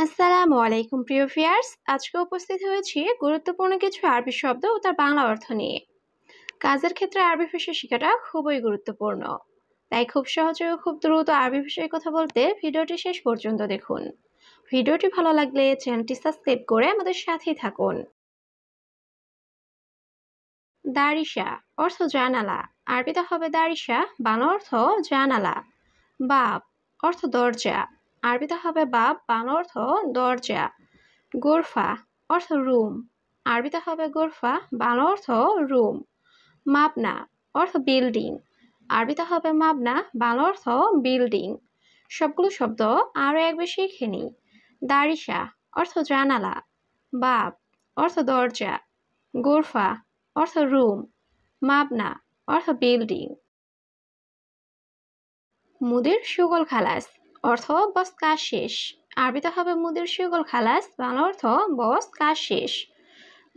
আসসালামু আলাইকুম প্রিয় ভিউয়ার্স, আজকে উপস্থিত হয়েছি গুরুত্বপূর্ণ কিছু আরবি শব্দ ও তার বাংলা অর্থ নিয়ে। কাজের ক্ষেত্রে আরবি ভাষা শেখাটা খুবই গুরুত্বপূর্ণ, তাই খুব সহজে ও খুব দ্রুত আরবি ভাষায় কথা বলতে ভিডিওটি শেষ পর্যন্ত দেখুন। ভিডিওটি ভালো লাগলে চ্যানেলটি সাবস্ক্রাইব করে আমাদের সাথেই থাকুন। দারিসা অর্থ জানালা, আরবিতে হবে দারিসা, বাংলা অর্থ জানালা। বাব অর্থ দরজা, আরবিতে হবে বাব, বাংলা অর্থ দরজা। গোরফা অর্থ রুম, আরবিতে হবে গোরফা, বাংলা অর্থ রুম। মাবনা অর্থ বিল্ডিং, আরবিতে হবে মাবনা, বাংলা অর্থ বিল্ডিং। সবগুলো শব্দ আরও একবার শিখে নিই। দারিসা অর্থ জানালা, বাব অর্থ দরজা, গোরফা অর্থ রুম, মাবনা অর্থ বিল্ডিং। মুদির সুগল খালাস অর্থ বস কাজ শেষ, আরবিতে হবে মুদির সুগল খালাস, বাংলা অর্থ বস কাজ শেষ।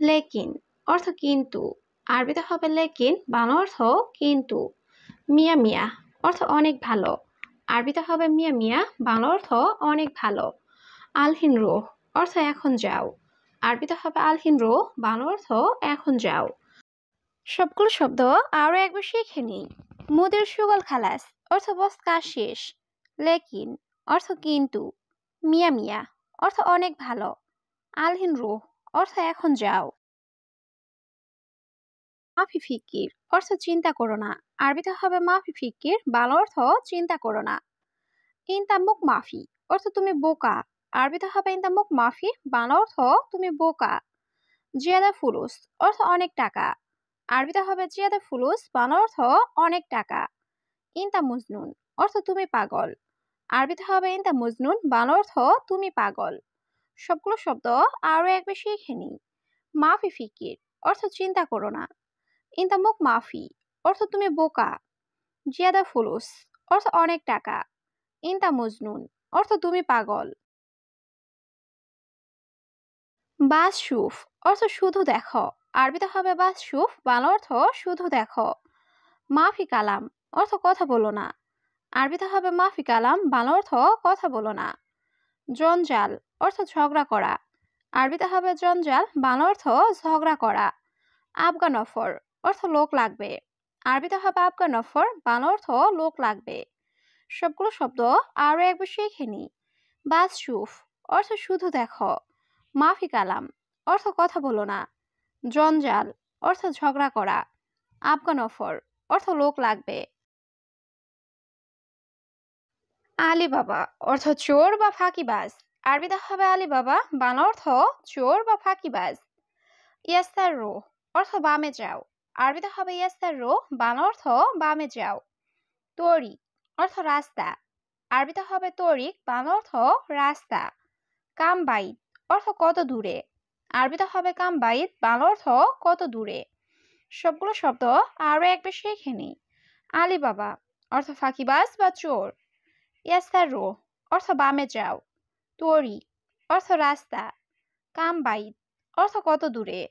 লেকিন অর্থ কিন্তু, আরবিতে হবে লেকিন, বাংলা অর্থ কিন্তু। মিয়া মিয়া অর্থ অনেক ভালো, আরবিতে হবে মিয়া মিয়া, বাংলা অর্থ অনেক ভালো। আলহিন রোহ অর্থ এখন যাও, আরবিতে হবে আলহিন রোহ, বাংলা অর্থ এখন যাও। সবগুলো শব্দ আরও একবার শিখে নিই। মুদির সুগল খালাস অর্থ বস কাজ শেষ। লেকিন অর্থ কিন্তু। মিয়া মিয়া অর্থ অনেক ভালো। আলহিন রুহ অর্থ এখন যাও। মাফি ফিকির অর্থ চিন্তা করো না, আরবিতে হবে মাফি ফিকির, বাংলা অর্থ চিন্তা করো না। ইনতামুক মাফি অর্থ তুমি বোকা, আরবিতে হবে ইনতামুক মাফি, বাংলা অর্থ তুমি বোকা। জিয়াদা ফুলুস অর্থ অনেক টাকা, আরবিতে হবে জিয়াদা ফুলুস, বাংলা অর্থ অনেক টাকা। ইনতা মজনুন অর্থ তুমি পাগল, আরবিতে হবে ইনতা মজনুন, বাংলা অর্থ তুমি পাগল। সবগুলো শব্দ আরও একবার শিখে নিই। মাফি ফিকির অর্থ চিন্তা করো না, ইনতামুক মাফি অর্থ তুমি বোকা, জিয়াদা ফুলুস অর্থ অনেক টাকা, ইনতা মজনুন অর্থ তুমি পাগল। বাস শুফ অর্থ শুধু দেখো, আরবিতে হবে বাস শুফ, বাংলা অর্থ শুধু দেখো। মাফি কালাম অর্থ কথা বলো না, আরবিতে হবে মাফি কালাম, বাংলা অর্থ কথা বলো না। জঞ্জাল অর্থ ঝগড়া করা, আরবিতে হবে জঞ্জাল, বাংলা অর্থ ঝগড়া করা। আফগান অফর অর্থ লোক লাগবে, আরবিতে হবে আফগান অফর, বাংলা অর্থ লোক লাগবে। সবগুলো শব্দ আরও একবার শিখে নিই। বাস শুফ অর্থ শুধু দেখো, মাফি কালাম অর্থ কথা বলো না, জঞ্জাল অর্থ ঝগড়া করা, আফগান অফর অর্থ লোক লাগবে। আলী বাবা অর্থ চোর বা ফাঁকিবাজ, আরবিতে হবে আলী বাবা, বাংলা অর্থ চোর বা ফাঁকিবাজ। ইয়াস্তার রো অর্থ বামে যাও, আরবিতে হবে ইয়াস্তার রো, বাংলা অর্থ বামে যাও। তরিক অর্থ রাস্তা, আরবিতে হবে তরিক, বাংলা অর্থ রাস্তা। কাম বাইত অর্থ কত দূরে, আরবিতে হবে কাম বাইত, বাংলা অর্থ কত দূরে। সবগুলো শব্দ আরও একবার শিখে নিই। আলী বাবা অর্থ ফাঁকিবাজ বা চোর, ইয়াস্তার রো অর্থ বামে যাও, তরি অর্থ রাস্তা, কাম বাইত অর্থ কত দূরে।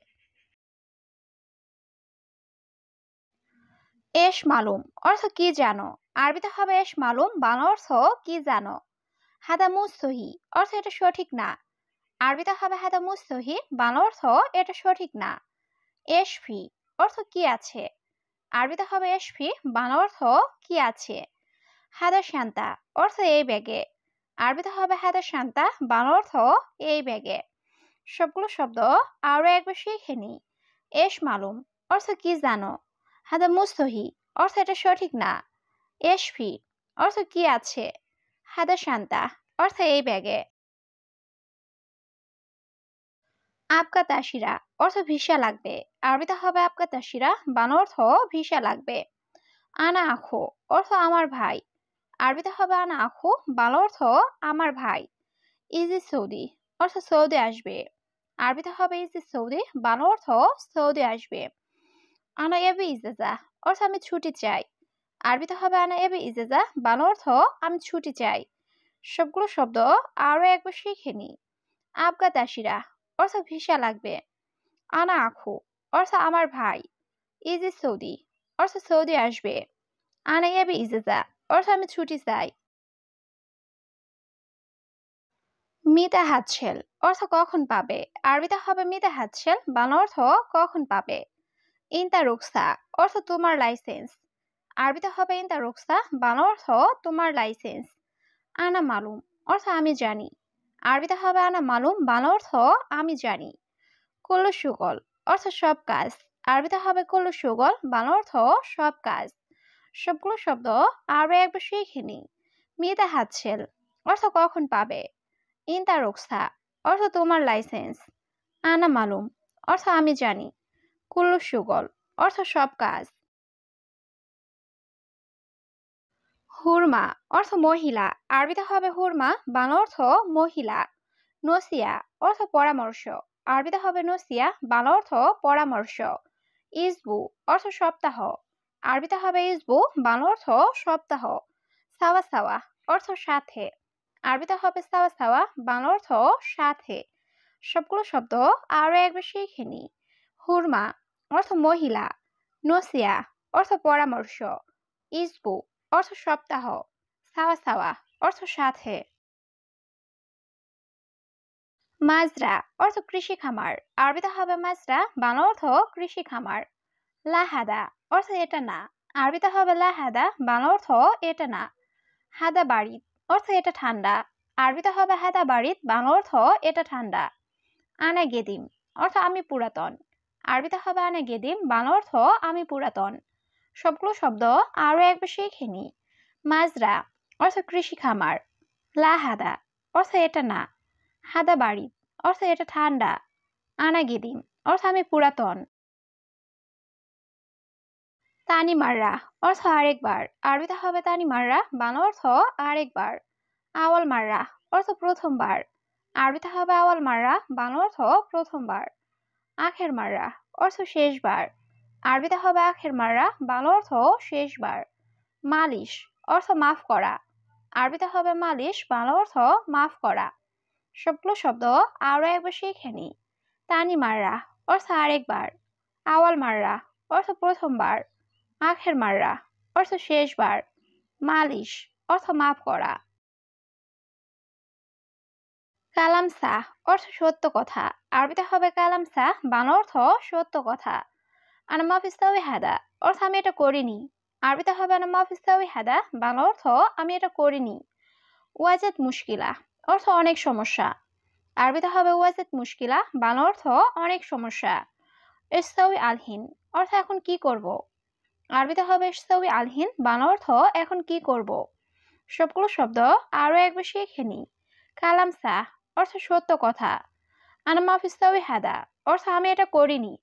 এশ মালুম অর্থ কি জানো, আরবিতে হবে এশ মালুম, বাংলা অর্থ কি জানো। হাদা মুস্তহি অর্থ এটা সঠিক না, আরবিতে হবে হাদা মুস্তহি, বাংলা অর্থ এটা সঠিক না। এশফি অর্থ কি আছে, আরবিতে হবে এশফি, বাংলা অর্থ কি আছে। হাদা শান্তা অর্থ এই ব্যাগে, আরবিতে হবে হাদা শান্তা, বাংলা অর্থ এই ব্যাগে। সবগুলো শব্দ আরও একবার শিখে নিই। এশ মালুম অর্থ কি জানো, হাদা মুস্তহি অর্থ এটা সঠিক না, এশফি অর্থ কি আছে, হাদা শান্তা অর্থ এই ব্যাগে। আপকা তাসিরা অর্থ ভিসা লাগবে, আরবিতে হবে আপকা তাসিরা, বাংলা অর্থ ভিসা লাগবে। আনা আখো অর্থ আমার ভাই, আরবিতে হবে আনা আখু, বাংলা অর্থ আমার ভাই। ইজি সৌদি অর্থ সৌদি আসবে, আরবিতে হবে ইজি সৌদি, বাংলা অর্থ সৌদি আসবে। আনা এবি ইজাজা অর্থ আমি ছুটি চাই, আরবিতে হবে আনা এবি ইজাজা, বাংলা অর্থ আমি ছুটি চাই। সবগুলো শব্দ আরও একবার শিখে নিই। আবগা তাসিরা অর্থ ভিসা লাগবে, আনা আখু অর্থ আমার ভাই, ইজি সৌদি অর্থ সৌদি আসবে, আনা এবি ইজাজা অর্থ আমি ছুটি চাই। মিতা হাতছেল অর্থ কখন পাবে। আরবিতে হবে মিতা হাতছেল, বাংলা অর্থ কখন পাবে। ইনতা রুকসা অর্থ তোমার লাইসেন্স। আরবিতে হবে ইনতা রুকসা, বাংলা অর্থ তোমার লাইসেন্স। আনা মালুম অর্থ আমি জানি। আরবিতে হবে আনা মালুম, বাংলা অর্থ আমি জানি। কুল্লু সুগল অর্থ সব কাজ। আরবিতে হবে কুল্লু সুগল, বাংলা অর্থ সব কাজ। সবগুলো শব্দ আরো একবার শিখে নি। মিতা হাতছেল অর্থ কখন পাবে। ইনতা রুকসা অর্থ তোমার লাইসেন্স। আনা মালুম অর্থ আমি জানি। কুল্লু সুগল অর্থ সব কাজ। হুরমা অর্থ মহিলা। আরবিতে হবে হুরমা, বাংলা অর্থ মহিলা। নসিয়া অর্থ পরামর্শ। আরবিতে হবে নসিয়া, বাংলা অর্থ পরামর্শ। ইসবু অর্থ সপ্তাহ। আরবিতে হবে ইসবু, বাংলা অর্থ সপ্তাহ। সাওয়া সাওয়া অর্থ সাথে। আরবিতে হবে সাওয়া সাওয়া, বাংলা অর্থ সাথে। সবগুলো শব্দ আরো একবার শিখে নি। হুরমা অর্থ মহিলা। নসিয়া অর্থ পরামর্শ। ইসবু অর্থ সপ্তাহ। সাওয়া সাওয়া অর্থ সাথে। মাজরা অর্থ কৃষি খামার। আরবিতে হবে মাজরা, বাংলা অর্থ কৃষি খামার। লাহাদা অর্থ এটা না। আরবিতে হবে লাহাদা, বাংলা অর্থ এটা না। হাদা বাড়িত অর্থ এটা ঠান্ডা। আরবিতে হবে হাদা বাড়িত, বাংলা অর্থ এটা ঠান্ডা। আনা গেদিম অর্থ আমি পুরাতন। আরবিতে হবে আনা গেদিম, বাংলা অর্থ আমি পুরাতন। সবগুলো শব্দ আরো একবার শিখে নি। মাজরা অর্থ কৃষি খামার। লাহাদা অর্থ এটা না। হাদা বাড়িত অর্থ এটা ঠান্ডা। আনা গেদিম অর্থ আমি পুরাতন। তানি মাররা অর্থ আরেকবার। আরবিতে হবে তানি মাররা, বাংলা অর্থ আরেকবার। আওয়াল মাররা অর্থ প্রথমবার। আরবিতে হবে আওয়াল মাররা, বাংলা অর্থ প্রথমবার। আখের মাররা অর্থ শেষবার। আরবিতে হবে আখের মাররা, বাংলা অর্থ শেষবার। মালিশ অর্থ মাফ করা। আরবিতে হবে মালিশ, বাংলা অর্থ মাফ করা। সবগুলো শব্দ আরো একবার শিখে নি। তানি মাররা অর্থ আরেকবার। আওয়াল মাররা অর্থ প্রথমবার। আখের মাররা অর্থ শেষবার। মালিশ অর্থ মাফ করা। কালাম সাহ অর্থ সত্য কথা। আরবিতে হবে কালাম সাহ, বাংলা অর্থ সত্য কথা। আনা মাফিস তাওই হাদা অর্থ আমি এটা করিনি। আরবিতে হবে আনা মাফিস তাওই হাদা, বাংলা অর্থ আমি এটা করিনি। ওয়াজেদ মুশকিলা অর্থ অনেক সমস্যা। আরবিতে হবে ওয়াজেদ মুশকিলা, বাংলা অর্থ অনেক সমস্যা। ইস্তাউই আলহিন অর্থ এখন কি করব। আরবিতে হবে ইস্তাউই আলহিন, বাংলা অর্থ এখন কি করব। সবগুলো শব্দ আরো একবার শিখে নি। কালাম সাহ অর্থ সত্য কথা। আনা মাফিস তাওই হাদা অর্থ আমি এটা করিনি।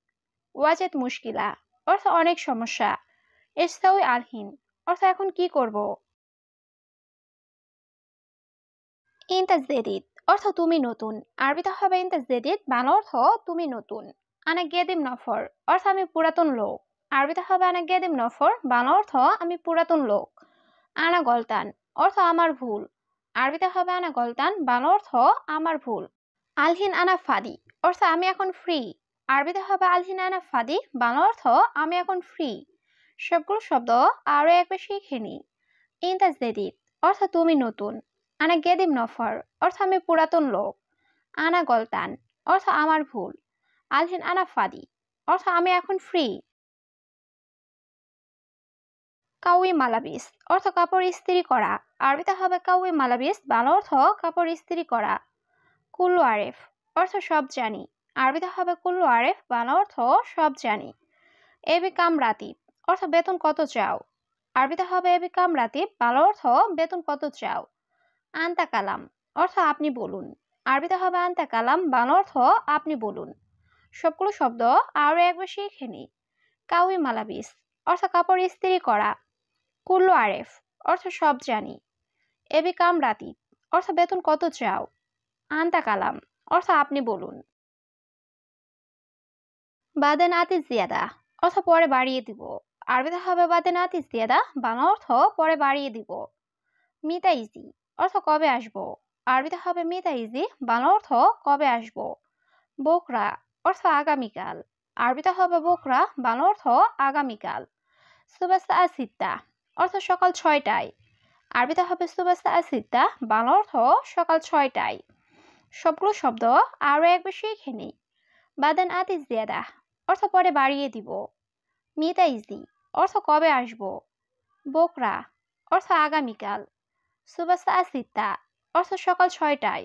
ওয়াজেদ মুশকিলা অর্থ অনেক সমস্যা। ইস্তাউই আলহিন অর্থ এখন কি করব। ইনতা জেদিদ অর্থ তুমি নতুন। আরবিতে হবে ইনতা জেদিদ, বাংলা অর্থ তুমি নতুন। আনা গেদিম নফর অর্থ আমি পুরাতন লোক। আরবিতে হবে আনা গেদিম নফর, বাংলা অর্থ আমি পুরাতন লোক। আনা গলতান অর্থ আমার ভুল। আরবিতে হবে আনা গলতান, বাংলা অর্থ আমার ভুল। আলহিন আনা ফাদি অর্থ আমি এখন ফ্রি। আরবিতে হবে আলহিন আনা ফাদি, বাংলা অর্থ আমি এখন ফ্রি। সবগুলো শব্দ আরো একবার শিখে নি। ইনতা জেদিদ অর্থ তুমি নতুন। আনা গেদিম নফর অর্থ আমি পুরাতন লোক। আনা গলতান অর্থ আমার ভুল। আলহিন আনা ফাদি অর্থ আমি এখন ফ্রি। কাউই মালাবিস অর্থ কাপড় ইস্ত্রি করা। আরবিতে হবে কাউই মালাবিস, বাংলা অর্থ কাপড় ইস্ত্রি করা। কুল্লু আরেফ অর্থ সব জানি। আরবিতে হবে কুল্লু আরেফ, বাংলা অর্থ সব জানি। এবি কাম রাতিব অর্থ বেতন কত চাও। আরবিতে হবে এবি কাম রাতিব, বাংলা অর্থ বেতন কত চাও। আনতা কালাম অর্থ আপনি বলুন। আরবিতে হবে আনতা কালাম, বাংলা অর্থ আপনি বলুন। সবগুলো শব্দ আরো একবার শিখে নি। কাউই মালাবিস অর্থ কাপড় ইস্ত্রি করা। কুল্লু আরেফ অর্থ সব জানি। এবি কাম রাতিব অর্থ বেতন কত চাও। আনতা কালাম অর্থ আপনি বলুন। বাদেন আতি জিয়াদা অর্থ পরে বাড়িয়ে দিব। আরবিতে হবে বাদেন আতি জিয়াদা, বাংলা অর্থ পরে বাড়িয়ে দিব। মিতা ইজি অর্থ কবে আসবো। আরবিতে হবে মিতা ইজি, বাংলা অর্থ কবে আসবো। বোকরা অর্থ আগামীকাল। আরবিতে হবে বোকরা, বাংলা অর্থ আগামীকাল। সুবাস্তা আসিত্তা অর্থ সকাল 6টায়। আরবিতে হবে সুবাস্তা আসিত্তা, বাংলা অর্থ সকাল 6টায়। সবগুলো শব্দ আরো একবার শিখে নিই। বাদেন আতি জিয়াদা অর্থ পরে বাড়িয়ে দিব। মিতা ইজি অর্থ কবে আসবো। বোকরা অর্থ আগামীকাল। সুবাসা আসিতা অর্থ সকাল 6টায়।